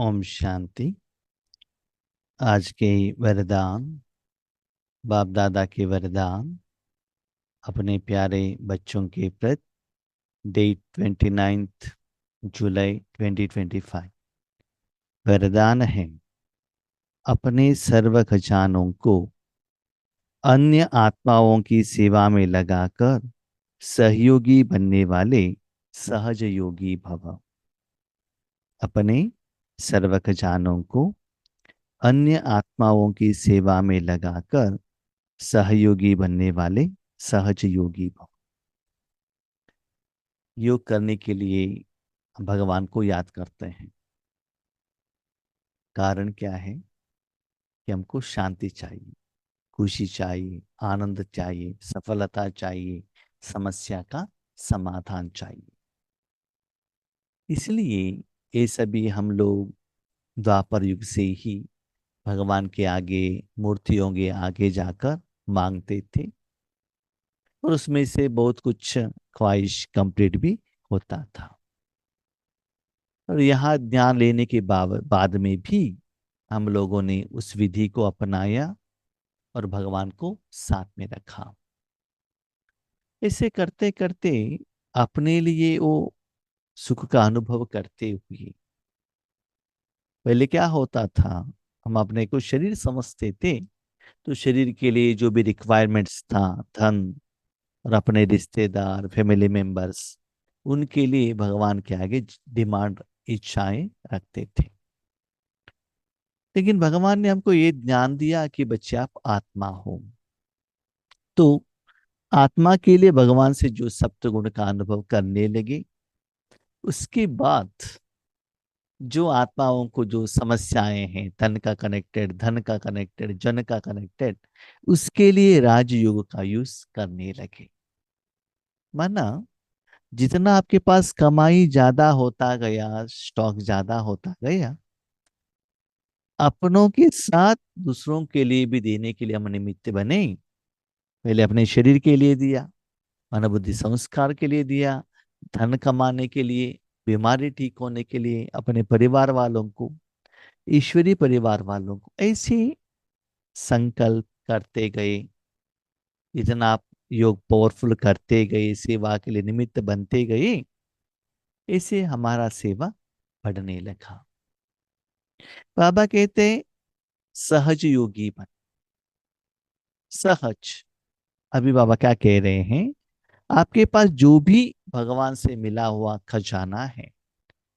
ओम शांति। आज के वरदान, बाप दादा के वरदान अपने प्यारे बच्चों के प्रति। डेट 29 जुलाई 2025। वरदान है, अपने सर्व खजानों को अन्य आत्माओं की सेवा में लगाकर सहयोगी बनने वाले सहज योगी भव। अपने सर्व खजानों को अन्य आत्माओं की सेवा में लगाकर सहयोगी बनने वाले सहज योगी भव। योग करने के लिए भगवान को याद करते हैं। कारण क्या है कि हमको शांति चाहिए, खुशी चाहिए, आनंद चाहिए, सफलता चाहिए, समस्या का समाधान चाहिए। इसलिए ये सभी हम लोग द्वापर युग से ही भगवान के आगे, मूर्तियों के आगे जाकर मांगते थे और उसमें से बहुत कुछ ख्वाहिश कंप्लीट भी होता था। और यहाँ ज्ञान लेने के बाद में भी हम लोगों ने उस विधि को अपनाया और भगवान को साथ में रखा। ऐसे करते करते अपने लिए वो सुख का अनुभव करते हुए, पहले क्या होता था, हम अपने को शरीर समझते थे, तो शरीर के लिए जो भी रिक्वायरमेंट्स था, धन और अपने रिश्तेदार, फैमिली मेंबर्स, उनके लिए भगवान के आगे डिमांड, इच्छाएं रखते थे। लेकिन भगवान ने हमको ये ज्ञान दिया कि बच्चे आप आत्मा हो, तो आत्मा के लिए भगवान से जो सप्तगुण का अनुभव करने लगे, उसके बाद जो आत्माओं को जो समस्याएं हैं, तन का कनेक्टेड, धन का कनेक्टेड, जन का कनेक्टेड, उसके लिए राजयोग का यूज करने लगे। माना जितना आपके पास कमाई ज्यादा होता गया, स्टॉक ज्यादा होता गया, अपनों के साथ दूसरों के लिए भी देने के लिए हम निमित्त बने। पहले अपने शरीर के लिए दिया, मनोबुद्धि संस्कार के लिए दिया, धन कमाने के लिए, बीमारी ठीक होने के लिए, अपने परिवार वालों को, ईश्वरीय परिवार वालों को, ऐसे संकल्प करते गए। जितना आप योग पावरफुल करते गए, सेवा के लिए निमित्त बनते गए, ऐसे हमारा सेवा बढ़ने लगा। बाबा कहते हैं सहज योगी बन। सहज, अभी बाबा क्या कह रहे हैं, आपके पास जो भी भगवान से मिला हुआ खजाना है,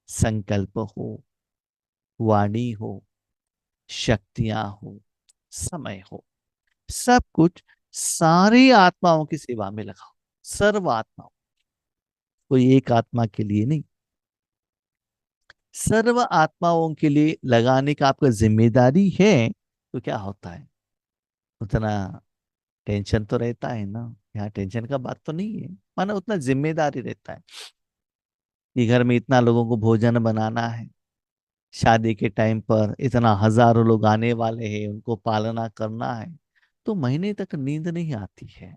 संकल्प हो, वाणी हो, शक्तियां हो, समय हो, सब कुछ सारी आत्माओं की सेवा में लगाओ। सर्व आत्माओं, कोई एक आत्मा के लिए नहीं, सर्व आत्माओं के लिए लगाने का आपका जिम्मेदारी है। तो क्या होता है, उतना टेंशन तो रहता है ना। यहाँ टेंशन का बात तो नहीं है, माना उतना जिम्मेदारी रहता है कि घर में इतना लोगों को भोजन बनाना है, शादी के टाइम पर इतना हजारों लोग आने वाले हैं, उनको पालना करना है, तो महीने तक नींद नहीं आती है।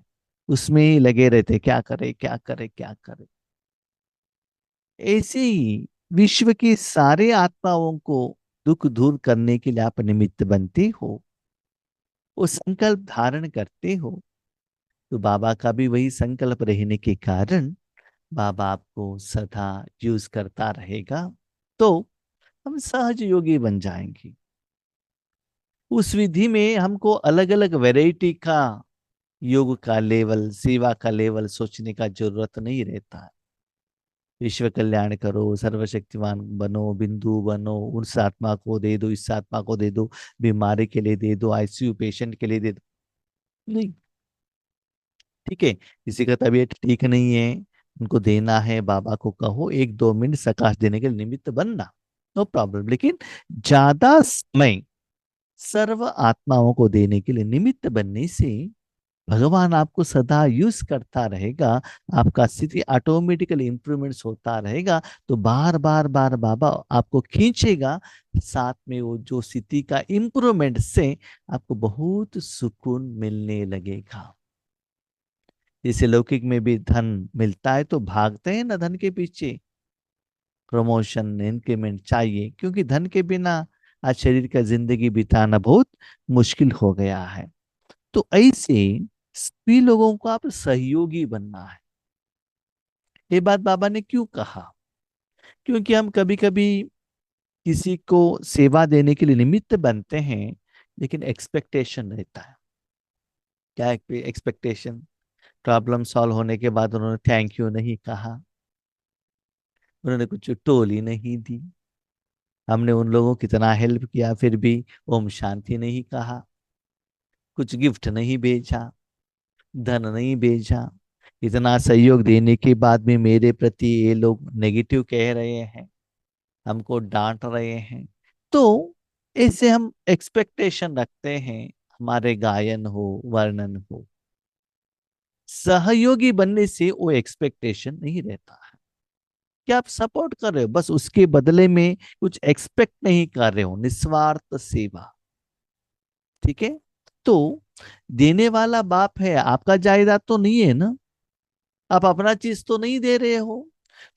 उसमें ही लगे रहते, क्या करे क्या करे क्या करे। ऐसे ही विश्व की सारे आत्माओं को दुख दूर करने के लिए आप निमित्त बनते हो, वो संकल्प धारण करते हो। तो बाबा का भी वही संकल्प रहने के कारण बाबा आपको सदा यूज करता रहेगा, तो हम सहज योगी बन जाएंगे। उस विधि में हमको अलग अलग वैरायटी का योग का लेवल, सेवा का लेवल सोचने का जरूरत नहीं रहता है। विश्व कल्याण करो, सर्वशक्तिमान बनो, बिंदु बनो, उस आत्मा को दे दो, इस आत्मा को दे दो, बीमारी के लिए दे दो, आईसीयू पेशेंट के लिए दे दो, नहीं। ठीक है, किसी का तबीयत ठीक नहीं है, उनको देना है, बाबा को कहो 1-2 मिनट सकाश देने के निमित्त बनना, नो प्रॉब्लम। लेकिन ज्यादा समय सर्व आत्माओं को देने के लिए निमित्त बनने से भगवान आपको सदा यूज करता रहेगा, आपका स्थिति ऑटोमेटिकली इंप्रूवमेंट्स होता रहेगा। तो बार बार बार बाबा आपको खींचेगा साथ में, वो जो स्थिति का इंप्रूवमेंट से आपको बहुत सुकून मिलने लगेगा। जैसे लौकिक में भी धन मिलता है तो भागते हैं ना धन के पीछे, प्रमोशन, इंक्रीमेंट चाहिए, क्योंकि धन के बिना आज शरीर का जिंदगी बिताना बहुत मुश्किल हो गया है। तो ऐसे सभी लोगों को आप सहयोगी बनना है। ये बात बाबा ने क्यों कहा? क्योंकि हम कभी कभी किसी को सेवा देने के लिए निमित्त बनते हैं, लेकिन एक्सपेक्टेशन रहता है। क्या एक्सपेक्टेशन? प्रॉब्लम सॉल्व होने के बाद उन्होंने थैंक यू नहीं कहा, उन्होंने कुछ टोली नहीं दी, हमने उन लोगों को कितना हेल्प किया फिर भी ओम शांति नहीं कहा, कुछ गिफ्ट नहीं भेजा, धन नहीं भेजा। इतना सहयोग देने के बाद भी मेरे प्रति ये लोग नेगेटिव कह रहे हैं, हमको डांट रहे हैं। तो ऐसे हम एक्सपेक्टेशन रखते हैं, हमारे गायन हो, वर्णन हो। सहयोगी बनने से वो एक्सपेक्टेशन नहीं रहता है कि आप सपोर्ट कर रहे हो, बस उसके बदले में कुछ एक्सपेक्ट नहीं कर रहे हो, निस्वार्थ सेवा। ठीक है? तो देने वाला बाप है, आपका जायदाद तो नहीं है ना, आप अपना चीज तो नहीं दे रहे हो।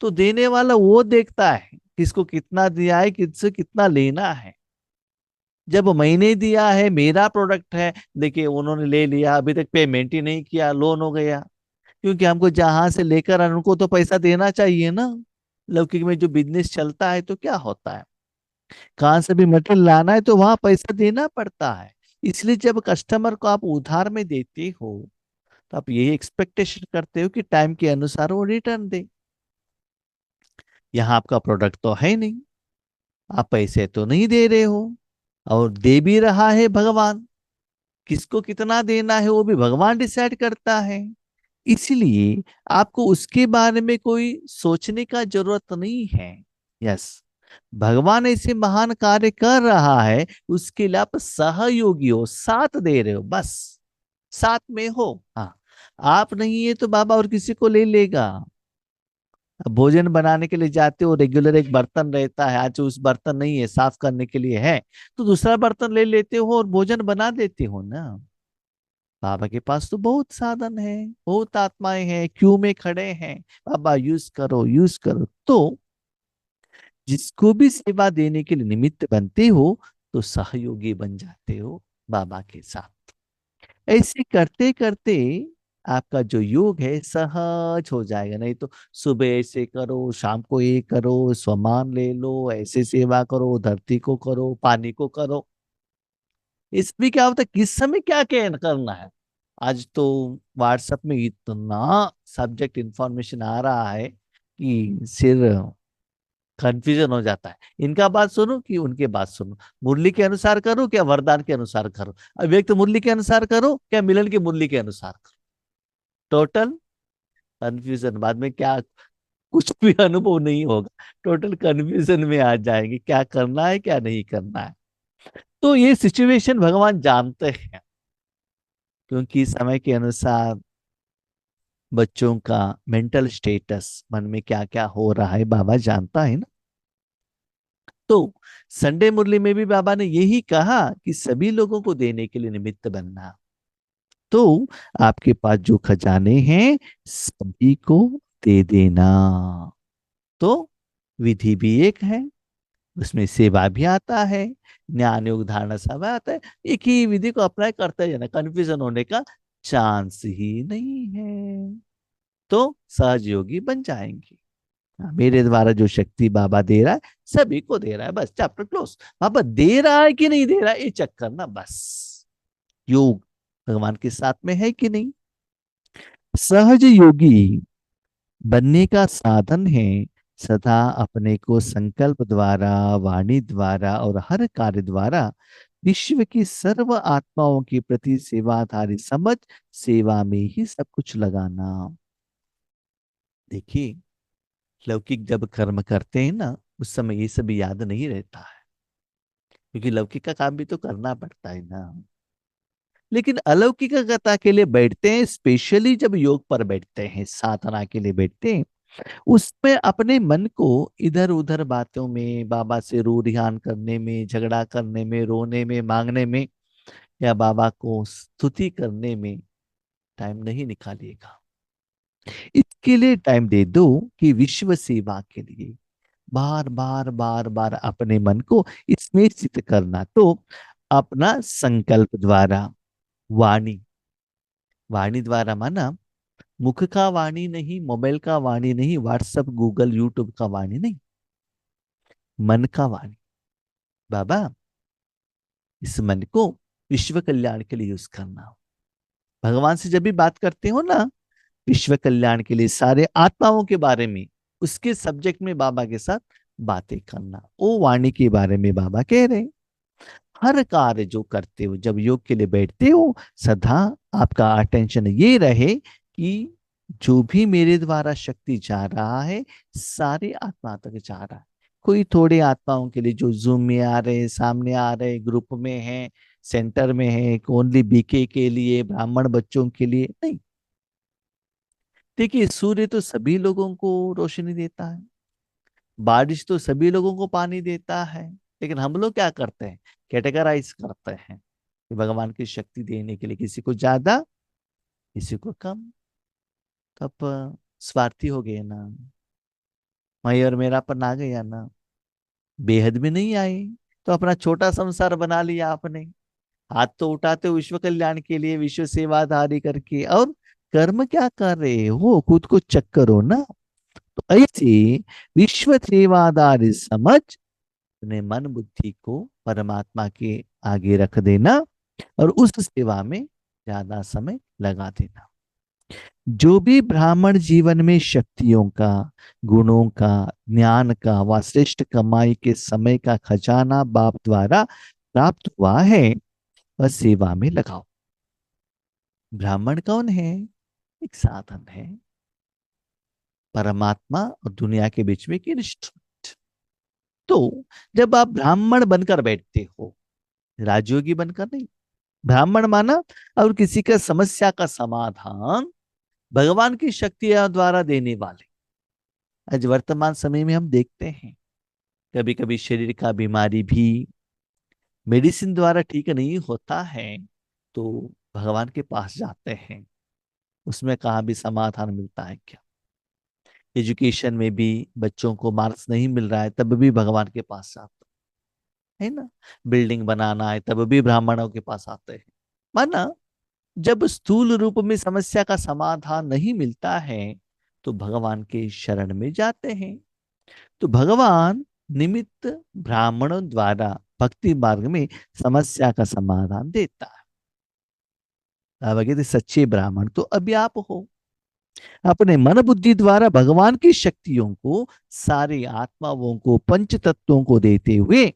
तो देने वाला वो देखता है किसको कितना दिया है, किससे कितना लेना है। जब मैंने दिया है, मेरा प्रोडक्ट है, देखिए उन्होंने ले लिया, अभी तक पेमेंट ही नहीं किया, लोन हो गया। क्योंकि हमको जहां से लेकर आए, उनको तो पैसा देना चाहिए ना। लौकिक में जो बिजनेस चलता है तो क्या होता है, कहां से भी मटेरियल लाना है तो वहां पैसा देना पड़ता है। इसलिए जब कस्टमर को आप उधार में देते हो, तो आप यही एक्सपेक्टेशन करते हो कि टाइम के अनुसार वो रिटर्न दे। यहाँ आपका प्रोडक्ट तो है नहीं, आप पैसे तो नहीं दे रहे हो, और दे भी रहा है भगवान। किसको कितना देना है वो भी भगवान डिसाइड करता है। इसलिए आपको उसके बारे में कोई सोचने का जरूरत नहीं है। यस, भगवान ऐसे महान कार्य कर रहा है, उसके लिए आप सहयोगी हो, साथ दे रहे हो, बस साथ में हो। हाँ, आप नहीं है तो बाबा और किसी को ले लेगा। अब भोजन बनाने के लिए जाते हो, रेगुलर एक बर्तन रहता है, आज उस बर्तन नहीं है, साफ करने के लिए है, तो दूसरा बर्तन ले लेते हो और भोजन बना देते हो ना। बाबा के पास तो बहुत साधन है, बहुत आत्माएं हैं, क्यू में खड़े हैं, बाबा यूज करो यूज करो। तो जिसको भी सेवा देने के लिए निमित्त बनते हो, तो सहयोगी बन जाते हो बाबा के साथ। ऐसे करते करते आपका जो योग है सहज हो जाएगा। नहीं तो सुबह ऐसे करो, शाम को ये करो, स्वमान ले लो, ऐसे सेवा करो, धरती को करो, पानी को करो। इसमें क्या होता है, किस समय क्या क्या करना है। आज तो व्हाट्सएप में इतना सब्जेक्ट इंफॉर्मेशन आ रहा है कि सिर कंफ्यूजन हो जाता है। इनका बात सुनो कि उनके बात सुनो, मुरली के अनुसार करो क्या वरदान के अनुसार करो, अव्यक्त मुरली के अनुसार करो क्या मिलन की मुरली के अनुसार करो। टोटल कंफ्यूजन, बाद में क्या कुछ भी अनुभव नहीं होगा, टोटल कंफ्यूजन में आ जाएंगे, क्या करना है क्या नहीं करना है। तो ये सिचुएशन भगवान जानते हैं, क्योंकि समय के अनुसार बच्चों का मेंटल स्टेटस, मन में क्या क्या हो रहा है, बाबा जानता है ना। तो संडे मुरली में भी बाबा ने यही कहा कि सभी लोगों को देने के लिए निमित्त बनना। तो आपके पास जो खजाने हैं सभी को दे देना। तो विधि भी एक है, उसमें सेवा भी आता है, ज्ञान योग धारणा सब आता है। एक ही विधि को अप्लाई करते जाना, कंफ्यूजन होने का चांस ही नहीं है। तो सहज योगी बन जाएंगे। हाँ, मेरे द्वारा जो शक्ति बाबा दे रहा है सभी को दे रहा है, बस चैप्टर क्लोज। बाबा दे रहा है कि नहीं दे रहा है ये चेक करना बस। योग भगवान के साथ में है कि नहीं। सहज योगी बनने का साधन है सदा अपने को संकल्प द्वारा, वाणी द्वारा और हर कार्य द्वारा विश्व की सर्व आत्माओं के प्रति सेवाधारी समझ, सेवा में ही सब कुछ लगाना। देखिए, लौकिक जब कर्म करते हैं ना, उस समय ये सब याद नहीं रहता है, क्योंकि लौकिक का काम भी तो करना पड़ता है ना। लेकिन अलौकिकता के लिए बैठते हैं, स्पेशली जब योग पर बैठते हैं, साधना के लिए बैठते हैं, उसमें अपने मन को इधर उधर बातों में, बाबा से रू रिहान करने में, झगड़ा करने में, रोने में, मांगने में, या बाबा को स्तुति करने में टाइम नहीं निकालिएगा। इसके लिए टाइम दे दो कि विश्व सेवा के लिए, बार बार बार बार अपने मन को इसमें स्थित करना। तो अपना संकल्प द्वारा, वाणी, वाणी द्वारा माना मुख का वाणी नहीं, मोबाइल का वाणी नहीं, व्हाट्सएप गूगल यूट्यूब का वाणी नहीं, मन का वाणी। बाबा, इस मन को विश्व कल्याण के लिए यूज करना हो। भगवान से जब भी बात करते हो ना, विश्व कल्याण के लिए, सारे आत्माओं के बारे में, उसके सब्जेक्ट में बाबा के साथ बातें करना। ओ वाणी के बारे में बाबा कह रहे हैं, हर कार्य जो करते हो, जब योग के लिए बैठते हो, सदा आपका अटेंशन ये रहे कि जो भी मेरे द्वारा शक्ति जा रहा है, सारी आत्मा तक जा रहा है। कोई थोड़े आत्माओं के लिए जो जूम में आ रहे, सामने आ रहे, ग्रुप में है, सेंटर में है, ओनली बीके के लिए, ब्राह्मण बच्चों के लिए नहीं। देखिए, सूर्य तो सभी लोगों को रोशनी देता है, बारिश तो सभी लोगों को पानी देता है, लेकिन हम लोग क्या करते हैं, कैटेगराइज करते हैं कि भगवान की शक्ति देने के लिए किसी को ज्यादा, किसी को कम। तो अब स्वार्थी हो गए ना, मैं और मेरा पर आ गया ना, बेहद में नहीं आए, तो अपना छोटा संसार बना लिया आपने। हाथ तो उठाते हो विश्व कल्याण के लिए, विश्व सेवाधारी करके, और कर्म क्या कर रहे हो, खुद को चेक करो ना। तो ऐसे विश्व सेवादारी समझ अपने मन बुद्धि को परमात्मा के आगे रख देना, और उस सेवा में ज्यादा समय लगा देना। जो भी ब्राह्मण जीवन में शक्तियों का, गुणों का, ज्ञान का व श्रेष्ठ कमाई के समय का खजाना बाप द्वारा प्राप्त हुआ है, वह सेवा में लगाओ। ब्राह्मण कौन है? एक साधन है, परमात्मा और दुनिया के बीच में एक इंस्ट्रूमेंट। तो जब आप ब्राह्मण बनकर बैठते हो, राजयोगी बनकर नहीं, ब्राह्मण माना, और किसी का समस्या का समाधान भगवान की शक्तियां द्वारा देने वाले। आज वर्तमान समय में हम देखते हैं, कभी कभी शरीर का बीमारी भी मेडिसिन द्वारा ठीक नहीं होता है, तो भगवान के पास जाते हैं। उसमें कहाँ भी समाधान मिलता है क्या? एजुकेशन में भी बच्चों को मार्क्स नहीं मिल रहा है, तब भी भगवान के पास जाते है ना। बिल्डिंग बनाना है, तब भी ब्राह्मणों के पास आते हैं। माना, जब स्थूल रूप में समस्या का समाधान नहीं मिलता है, तो भगवान के शरण में जाते हैं। तो भगवान निमित्त ब्राह्मणों द्वारा भक्ति मार्ग में समस्या का समाधान देता है। अब कहते सच्चे ब्राह्मण तो अभी आप हो। अपने मन बुद्धि द्वारा भगवान की शक्तियों को, सारी आत्माओं को, पंच तत्वों को देते हुए,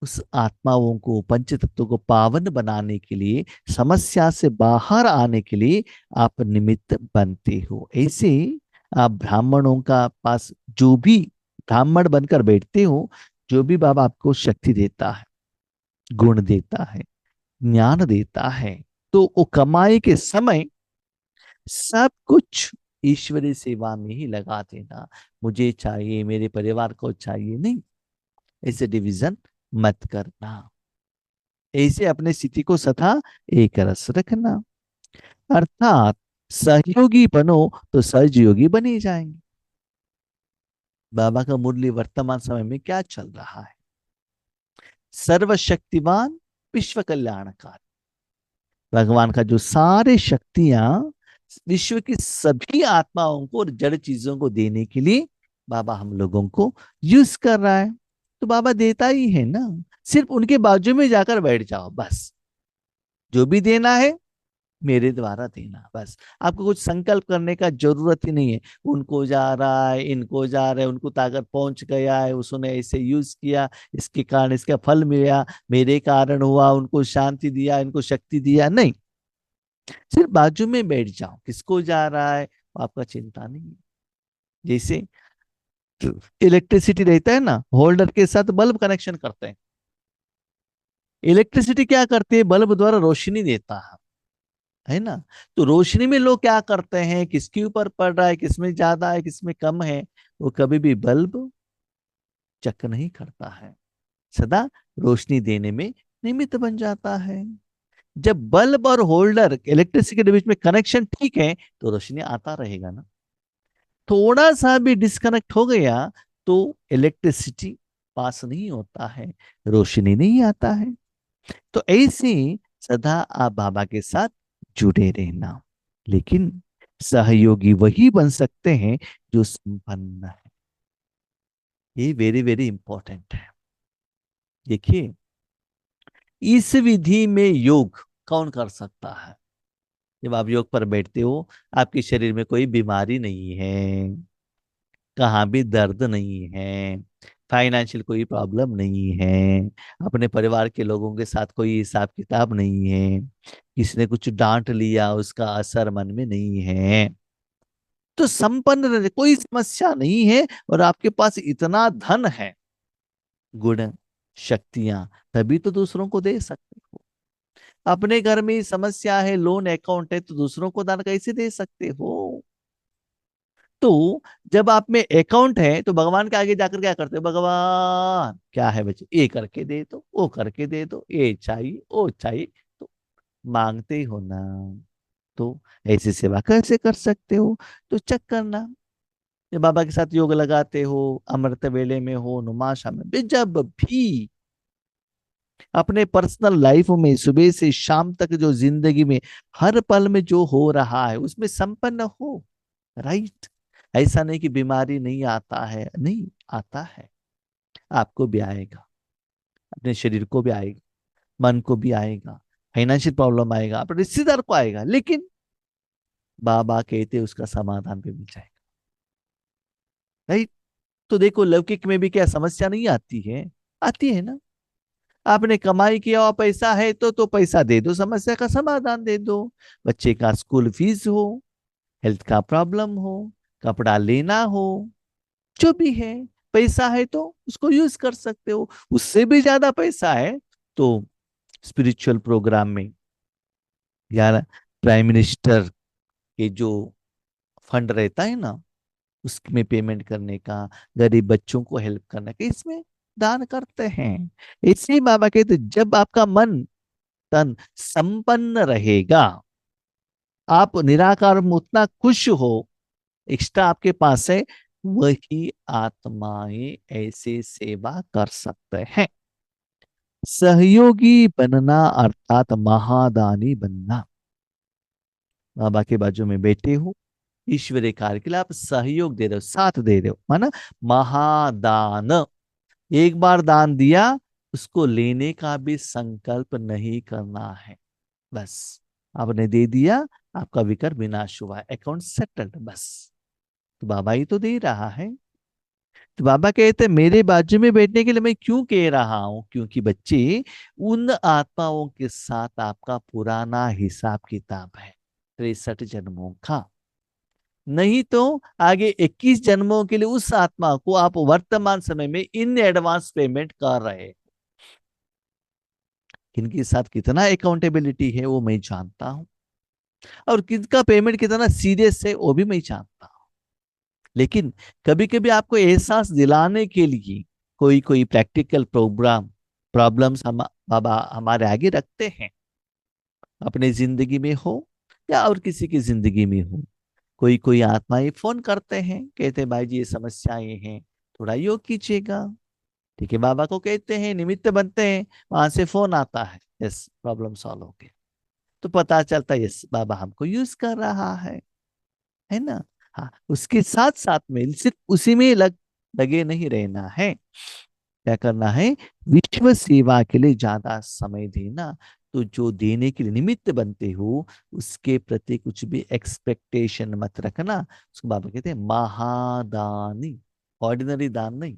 उस आत्माओं को, पंच तत्वों को पावन बनाने के लिए, समस्या से बाहर आने के लिए आप निमित्त बनते हो। ऐसे आप ब्राह्मणों का पास जो भी ब्राह्मण बनकर बैठते हो, जो भी बाबा आपको शक्ति देता है, गुण देता है, ज्ञान देता है, तो वो कमाई के समय सब कुछ ईश्वरीय सेवा में ही लगा देना। मुझे चाहिए, मेरे परिवार को चाहिए नहीं, ऐसे डिवीजन मत करना। ऐसे अपने स्थिति को सदा एक रस रखना, अर्थात सहयोगी बनो तो सहयोगी बने जाएंगे। बाबा का मुरली वर्तमान समय में क्या चल रहा है? सर्वशक्तिमान, विश्व कल्याणकारी। भगवान का जो सारे शक्तियां विश्व की सभी आत्माओं को और जड़ चीजों को देने के लिए बाबा हम लोगों को यूज कर रहा है। तो बाबा देता ही है ना, सिर्फ उनके बाजू में जाकर बैठ जाओ बस। जो भी देना है मेरे द्वारा देना, बस। आपको कुछ संकल्प करने का जरूरत ही नहीं है। उनको जा रहा है, इनको जा रहा है, उनको ताकत पहुंच गया है, उसने ऐसे यूज किया, इसके कारण इसका फल मिला, मेरे कारण हुआ, उनको शांति दिया, इनको शक्ति दिया, नहीं। सिर्फ बाजू में बैठ जाओ, किसको जा रहा है आपका चिंता नहीं है। जैसे इलेक्ट्रिसिटी रहता है ना, होल्डर के साथ बल्ब कनेक्शन करते हैं। इलेक्ट्रिसिटी क्या करती है? बल्ब द्वारा रोशनी देता है ना। तो रोशनी में लोग क्या करते हैं, किसके ऊपर पड़ रहा है, किसमें ज्यादा है, किसमें कम है, वो कभी भी बल्ब चेक नहीं करता है, सदा रोशनी देने में निमित्त बन जाता है। जब बल्ब और होल्डर इलेक्ट्रिसिटी के बीच में कनेक्शन ठीक है, तो रोशनी आता रहेगा ना। थोड़ा सा भी डिस्कनेक्ट हो गया तो इलेक्ट्रिसिटी पास नहीं होता है, रोशनी नहीं आता है। तो ऐसे सदा आप बाबा के साथ जुड़े रहना। लेकिन सहयोगी वही बन सकते हैं जो संपन्न है। ये वेरी वेरी इंपॉर्टेंट है। देखिए, इस विधि में योग कौन कर सकता है? जब आप योग पर बैठते हो, आपके शरीर में कोई बीमारी नहीं है, कहाँ भी दर्द नहीं है, फाइनेंशियल कोई प्रॉब्लम नहीं है, अपने परिवार के लोगों के साथ कोई हिसाब किताब नहीं है, किसी ने कुछ डांट लिया उसका असर मन में नहीं है, तो संपन्न रहने कोई समस्या नहीं है। और आपके पास इतना धन है, गुण, शक्तियां, तभी तो दूसरों को दे सकते हो। अपने घर में ही समस्या है, लोन अकाउंट है, तो दूसरों को दान कैसे दे सकते हो? तो जब आप में अकाउंट है तो भगवान के आगे जाकर क्या करते हो? भगवान क्या है बच्चे, ये करके दे दो, वो करके दे दो, ये चाहिए वो चाहिए, तो मांगते ही हो ना। तो ऐसी सेवा कैसे कर सकते हो? तो चेक करना। जब बाबा के साथ योग लगाते हो, अमृत वेले में हो, नुमाशा में भी, जब भी अपने पर्सनल लाइफ में सुबह से शाम तक जो जिंदगी में हर पल में जो हो रहा है उसमें संपन्न हो। राइट? ऐसा नहीं कि बीमारी नहीं आता है, नहीं आता है, आपको भी आएगा, अपने शरीर को भी आएगा, मन को भी आएगा, फाइनेंशियल प्रॉब्लम आएगा, अपने रिश्तेदार को आएगा, लेकिन बाबा कहते उसका समाधान भी मिल जाएगा। राइट? तो देखो, लौकिक में भी क्या समस्या नहीं आती है? आती है ना। आपने कमाई किया और पैसा है तो पैसा दे दो, समस्या का समाधान दे दो। बच्चे का स्कूल फीस हो, हेल्थ का प्रॉब्लम हो, कपड़ा लेना हो, जो भी है, पैसा है तो उसको यूज कर सकते हो। उससे भी ज्यादा पैसा है तो स्पिरिचुअल प्रोग्राम में, या प्राइम मिनिस्टर के जो फंड रहता है ना, उसमें पेमेंट करने का, गरीब बच्चों को हेल्प करने का, इसमें दान करते हैं। इसलिए बाबा कहते जब आपका मन तन संपन्न रहेगा, आप निराकार में उतना खुश हो, एक्स्ट्रा आपके पास है, वही आत्माएं ऐसे सेवा कर सकते हैं। सहयोगी बनना अर्थात महादानी बनना। बाबा के बाजू में बैठे हो, ईश्वरीय कार्य के लिए आप सहयोग दे रहे हो, साथ दे रहे हो, माना महादान। एक बार दान दिया, उसको लेने का भी संकल्प नहीं करना है। बस आपने दे दिया, आपका विकर विनाश हुआ, अकाउंट सेटल्ड, बस। तो बाबा ही तो दे रहा है। तो बाबा कहते मेरे बाजू में बैठने के लिए मैं क्यों कह रहा हूं? क्योंकि बच्चे, उन आत्माओं के साथ आपका पुराना हिसाब किताब है, 63 जन्मों का। नहीं तो आगे 21 जन्मों के लिए उस आत्मा को आप वर्तमान समय में इन एडवांस पेमेंट कर रहे हैं। किनके साथ कितना अकाउंटेबिलिटी है वो मैं जानता हूं, और किसका पेमेंट कितना सीरियस है वो भी मैं जानता हूं। लेकिन कभी कभी आपको एहसास दिलाने के लिए कोई कोई प्रैक्टिकल प्रोग्राम, प्रॉब्लम्स हम बाबा हमारे आगे रखते हैं, अपने जिंदगी में हो या और किसी की जिंदगी में हो। कोई कोई आत्माएं फोन करते हैं, कहते हैं भाई जी ये समस्याएं हैं, थोड़ा योग कीजिएगा। ठीक है, बाबा को कहते हैं, निमित्त बनते हैं, वहां से फोन आता है, यस प्रॉब्लम सॉल्व हो गया। तो पता चलता है यस बाबा हमको यूज कर रहा है ना। हाँ, उसके साथ साथ में सिर्फ उसी में लगे नहीं रहना है। क्या करना है? विश्व सेवा के लिए ज्यादा समय देना। तो जो देने के लिए निमित्त बनते हो, उसके प्रति कुछ भी एक्सपेक्टेशन मत रखना। उसको बाबा कहते हैं महादानी, ऑर्डिनरी दान नहीं,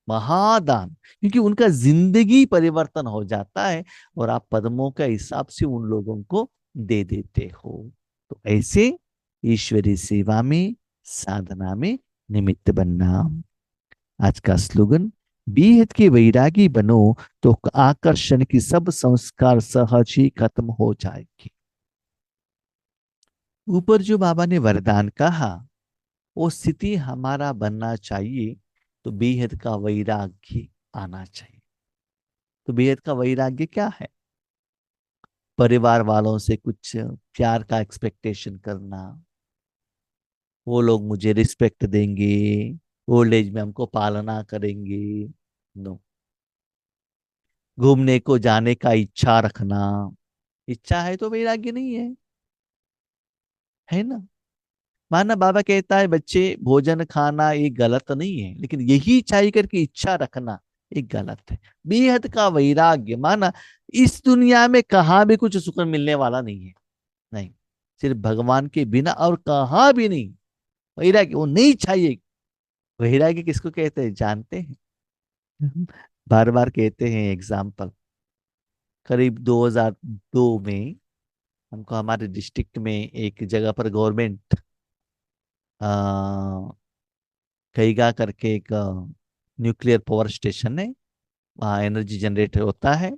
महादान। क्योंकि उनका जिंदगी परिवर्तन हो जाता है, और आप पद्मों का हिसाब से उन लोगों को दे देते हो। तो ऐसे ईश्वरीय सेवा में, साधना में निमित्त बनना। आज का स्लोगन, बेहद के वैरागी बनो तो आकर्षण की सब संस्कार सहज ही खत्म हो जाएगी। ऊपर जो बाबा ने वरदान कहा, वो स्थिति हमारा बनना चाहिए, तो बेहद का वैराग्य आना चाहिए। तो बेहद का वैराग्य क्या है? परिवार वालों से कुछ प्यार का एक्सपेक्टेशन करना, वो लोग मुझे रिस्पेक्ट देंगे, ओल्ड एज में हमको पालना करेंगे। नो। घूमने को जाने का इच्छा रखना, इच्छा है तो वैराग्य नहीं है ना। माना बाबा कहता है बच्चे भोजन खाना ये गलत नहीं है, लेकिन यही चाहिए करके इच्छा रखना एक गलत है। बेहद का वैराग्य माना इस दुनिया में कहाँ भी कुछ सुख मिलने वाला नहीं है। नहीं, सिर्फ भगवान के बिना और कहाँ भी नहीं। वैराग्य वो नहीं चाहिए। वैराग्य किसको कहते हैं जानते हैं? बार बार कहते हैं एग्जाम्पल। करीब 2002 में हमको हमारे डिस्ट्रिक्ट में एक जगह पर गवर्नमेंट कईगा करके एक न्यूक्लियर पावर स्टेशन है, वहाँ एनर्जी जनरेट होता है।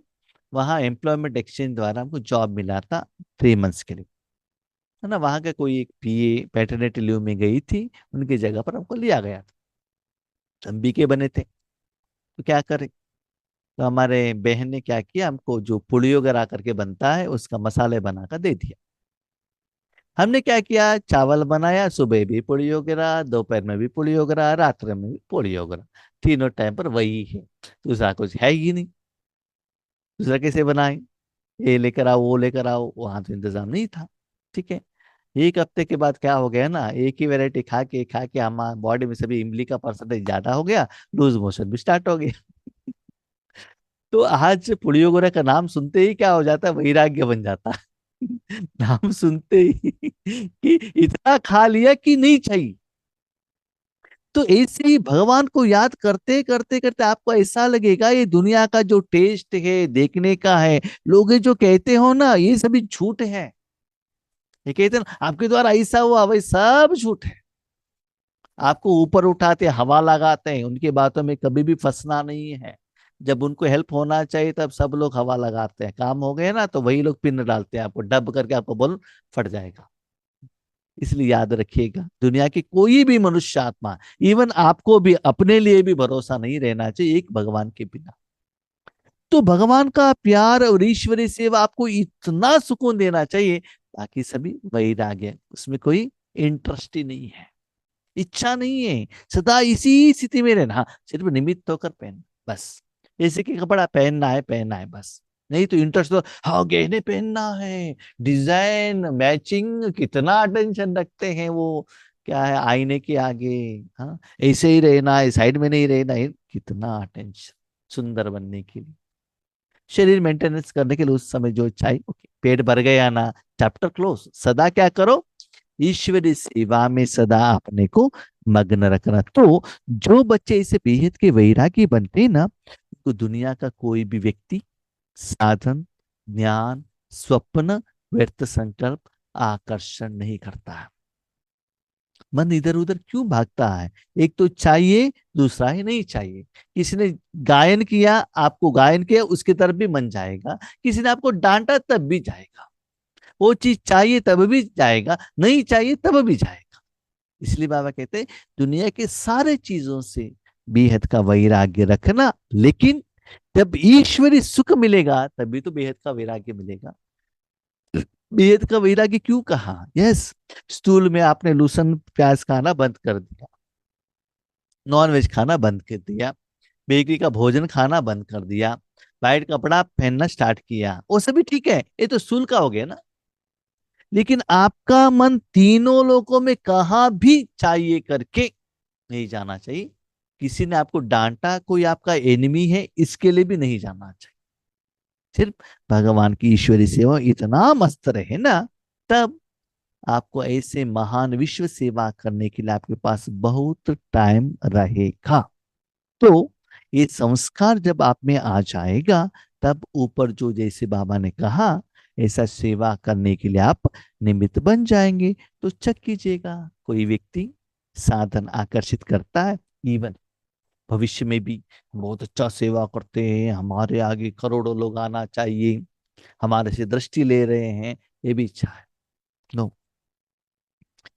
वहाँ एम्प्लॉयमेंट एक्सचेंज द्वारा हमको जॉब मिला था 3 मंथ्स के लिए, है ना। वहाँ का कोई एक पीए पैटर्निटी लीव में गई थी, उनकी जगह पर हमको लिया गया था। हम बीके बने थे तो क्या करें। तो हमारे बहन ने क्या किया, हमको जो पुड़ियोगरा करके बनता है उसका मसाले बनाकर दे दिया। हमने क्या किया, चावल बनाया, सुबह भी पुड़ियोगरा, दोपहर में भी पुड़ियोगरा, रात में भी पुड़ियोगरा। तीनों टाइम पर वही है, दूसरा कुछ है ही नहीं। दूसरा कैसे बनाए, ये लेकर आओ वो लेकर आओ, वहां तो इंतजाम नहीं था। ठीक है। एक हफ्ते के बाद क्या हो गया ना, एक ही वैरायटी खा के हमारे बॉडी में सभी इमली का परसेंटेज ज्यादा हो गया, लूज मोशन भी स्टार्ट हो गया। तो आज पुड़ियोगरा का नाम सुनते ही क्या हो जाता है, वैराग्य बन जाता है। नाम सुनते ही कि इतना खा लिया कि नहीं चाहिए। तो ऐसे ही भगवान को याद करते करते करते आपको ऐसा लगेगा ये दुनिया का जो टेस्ट है देखने का है, लोग ये जो कहते हो ना ये सभी झूठ है। ये कहते हैं ना आपके द्वारा ऐसा हुआ, वही सब झूठ है। आपको ऊपर उठाते हवा लगाते हैं, उनकी बातों में कभी भी फंसना नहीं है। जब उनको हेल्प होना चाहिए तब सब लोग हवा लगाते हैं, काम हो गए ना तो वही लोग पिन डालते हैं आपको डब करके, आपको बोल फट जाएगा। इसलिए याद रखिएगा दुनिया की कोई भी मनुष्य आत्मा, इवन आपको भी अपने लिए भी भरोसा नहीं रहना चाहिए एक भगवान के बिना। तो भगवान का प्यार और ईश्वरीय सेवा आपको इतना सुकून देना चाहिए, बाकी सभी वैराग्य उसमें कोई इंटरेस्ट ही नहीं है, इच्छा नहीं है। सदा इसी स्थिति में रहना, हाँ सिर्फ निमित्त होकर पहन बस। ऐसे कि कपड़ा पहनना है बस। नहीं तो इंटरेस्ट तो हाँ गहने पहनना है, डिजाइन मैचिंग, कितना अटेंशन रखते हैं वो। क्या है आईने के आगे, हाँ ऐसे ही रहना है, साइड में नहीं रहना है, कितना अटेंशन सुंदर बनने के लिए, शरीर मेंटेनेंस करने के लिए उस समय जो चाहिए। ओके, पेट भर गया ना, चैप्टर क्लोज। सदा क्या करो, ईश्वरी सेवा में सदा अपने को मग्न रखना। तो जो बच्चे इसे बेहद के वैरागी बनते हैं ना, तो दुनिया का कोई भी व्यक्ति, साधन, ज्ञान, स्वप्न, व्यर्थ संकल्प आकर्षण नहीं करता है। मन इधर उधर क्यों भागता है, एक तो चाहिए, दूसरा ही नहीं चाहिए। किसी ने गायन किया, आपको गायन किया, उसकी तरफ भी मन जाएगा। किसी ने आपको डांटा तब भी जाएगा। वो चीज चाहिए तब भी जाएगा, नहीं चाहिए तब भी जाएगा। इसलिए बाबा कहते हैं दुनिया के सारे चीजों से बेहद का वैराग्य रखना, लेकिन जब ईश्वरी सुख मिलेगा तभी तो बेहद का वैराग्य मिलेगा। बेहद का वैराग्य क्यों कहा, यस। स्टूल में आपने लहसुन प्याज खाना बंद कर दिया, नॉन वेज खाना बंद कर दिया, बेकरी का भोजन खाना बंद कर दिया, वाइट कपड़ा पहनना स्टार्ट किया, वो सभी ठीक है, ये तो स्थूल का हो गया ना। लेकिन आपका मन तीनों लोकों में कहाँ भी चाहिए करके नहीं जाना चाहिए। किसी ने आपको डांटा, कोई आपका एनिमी है, इसके लिए भी नहीं जाना चाहिए। सिर्फ भगवान की ईश्वरी सेवा इतना मस्त रहे ना, तब आपको ऐसे महान विश्व सेवा करने के लिए आपके पास बहुत टाइम रहेगा। तो ये संस्कार जब आप में आ जाएगा, तब ऊपर जो जैसे बाबा ने कहा ऐसा सेवा करने के लिए आप निमित्त बन जाएंगे। तो चेक कीजिएगा, कोई व्यक्ति साधन आकर्षित करता है, इवन भविष्य में भी बहुत अच्छा सेवा करते हैं, हमारे आगे करोड़ों लोग आना चाहिए, हमारे से दृष्टि ले रहे हैं, ये भी इच्छा है। नो,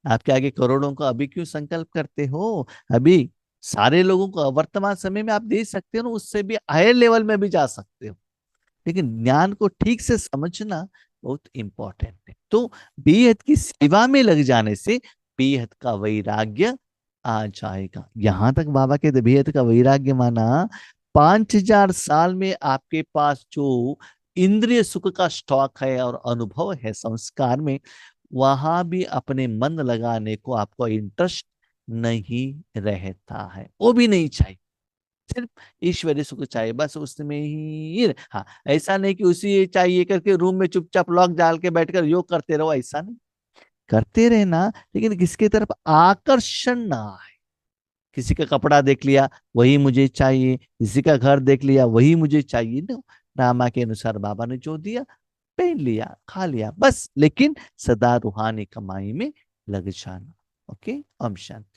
आपके आगे करोड़ों का अभी क्यों संकल्प करते हो, अभी सारे लोगों को वर्तमान समय में आप दे सकते हो ना, उससे भी हायर लेवल में भी जा सकते हो। लेकिन ज्ञान को ठीक से समझना बहुत इंपॉर्टेंट है। तो बेहद की सेवा में लग जाने से बेहद का वैराग्य आ जाएगा। यहां तक बाबा के बेहद का वैराग्य माना 5,000 साल में आपके पास जो इंद्रिय सुख का स्टॉक है और अनुभव है संस्कार में, वहां भी अपने मन लगाने को आपको इंटरेस्ट नहीं रहता है, वो भी नहीं चाहिए। सिर्फ ईश्वरीय सुख चाहिए, बस उसमें ही हाँ, ऐसा नहीं कि उसी चाहिए करके रूम में चुपचाप लॉक डाल के बैठकर योग करते रहो, ऐसा नहीं। करते रहना, लेकिन किसके तरफ आकर्षण ना आए। किसी का कपड़ा देख लिया वही मुझे चाहिए, किसी का घर देख लिया वही मुझे चाहिए, नो, नामा के अनुसार बाबा ने जो दिया पहन लिया खा लिया बस, लेकिन सदा रूहानी कमाई में लग जाना। ओके, ओम शांति।